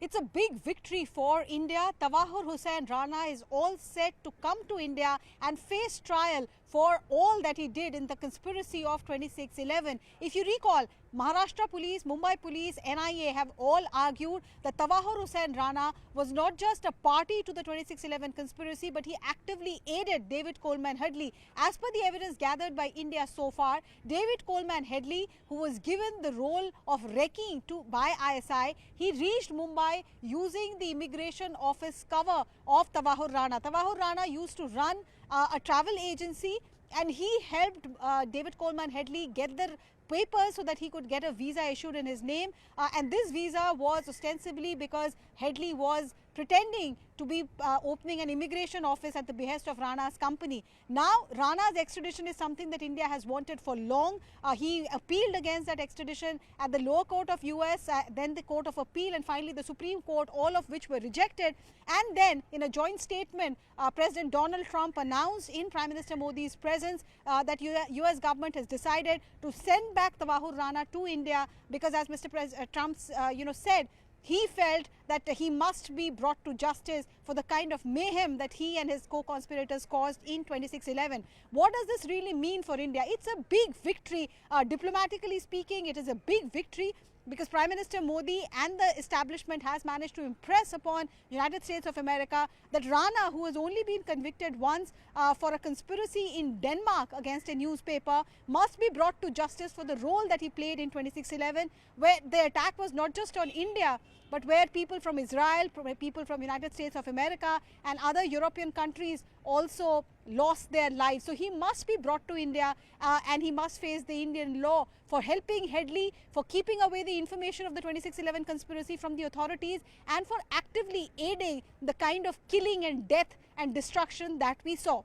It's a big victory for India. Tawahur Hussain Rana is all set to come to India and face trial for all that he did in the conspiracy of 26/11. If you recall, Maharashtra Police, Mumbai Police, NIA have all argued that Tawahur Hussain Rana was not just a party to the 26/11 conspiracy, but he actively aided David Coleman Headley. As per the evidence gathered by India so far, David Coleman Headley, who was given the role of recce by ISI, he reached Mumbai using the immigration office cover of Tawahur Rana. Tawahur Rana used to run a travel agency, and he helped David Coleman Headley get the papers so that he could get a visa issued in his name, and this visa was ostensibly because Headley was pretending to be opening an immigration office at the behest of Rana's company. Now, Rana's extradition is something that India has wanted for long. He appealed against that extradition at the lower court of US, then the Court of Appeal, and finally the Supreme Court, all of which were rejected. And then, in a joint statement, President Donald Trump announced in Prime Minister Modi's presence that US government has decided to send back Tawahur Rana to India because, as Mr. Trump said, he felt that he must be brought to justice for the kind of mayhem that he and his co-conspirators caused in 26/11. What does this really mean for India? It's a big victory. Diplomatically speaking, it is a big victory because Prime Minister Modi and the establishment has managed to impress upon United States of America that Rana, who has only been convicted once for a conspiracy in Denmark against a newspaper, must be brought to justice for the role that he played in 26/11, where the attack was not just on India, but where people from Israel, people from United States of America and other European countries also lost their lives. So he must be brought to India and he must face the Indian law for helping Headley, for keeping away the information of the 26/11 conspiracy from the authorities, and for actively aiding the kind of killing and death and destruction that we saw.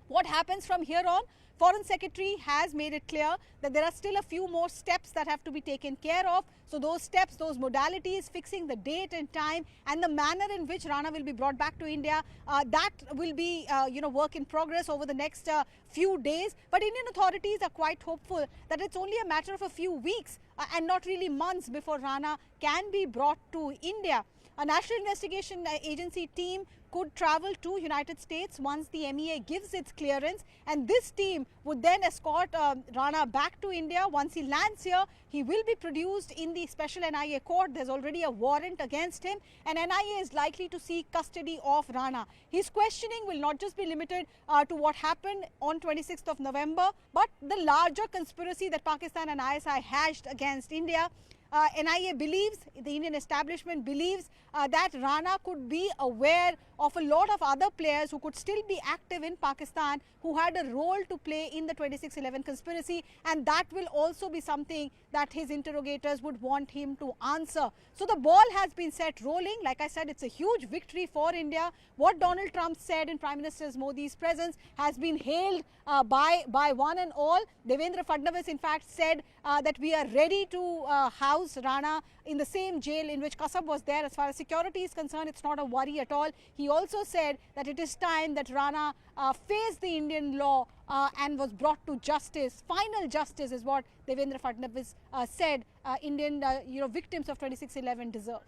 What happens from here on? Foreign Secretary has made it clear that there are still a few more steps that have to be taken care of. So those steps, those modalities, fixing the date and time and the manner in which Rana will be brought back to India, that will be work in progress over the next few days. But Indian authorities are quite hopeful that it's only a matter of a few weeks and not really months before Rana can be brought to India. A National Investigation Agency team could travel to United States once the MEA gives its clearance, and this team would then escort Rana back to India. Once he lands here, he will be produced in the special NIA court. There's already a warrant against him, and NIA is likely to seek custody of Rana. His questioning will not just be limited to what happened on 26th of November, but the larger conspiracy that Pakistan and ISI hatched against India. NIA believes, the Indian establishment believes that Rana could be aware of a lot of other players who could still be active in Pakistan, who had a role to play in the 26/11 conspiracy, and that will also be something that his interrogators would want him to answer. So the ball has been set rolling. Like I said, it's a huge victory for India. What Donald Trump said in Prime Minister Modi's presence has been hailed by one and all. Devendra Fadnavis, in fact, said that we are ready to house Rana in the same jail in which Kasab was there. As far as security is concerned, it's not a worry at all. He also said that it is time that Rana faced the Indian law and was brought to justice. Final justice is what Devendra Fadnavis said Indian victims of 26/11 deserve.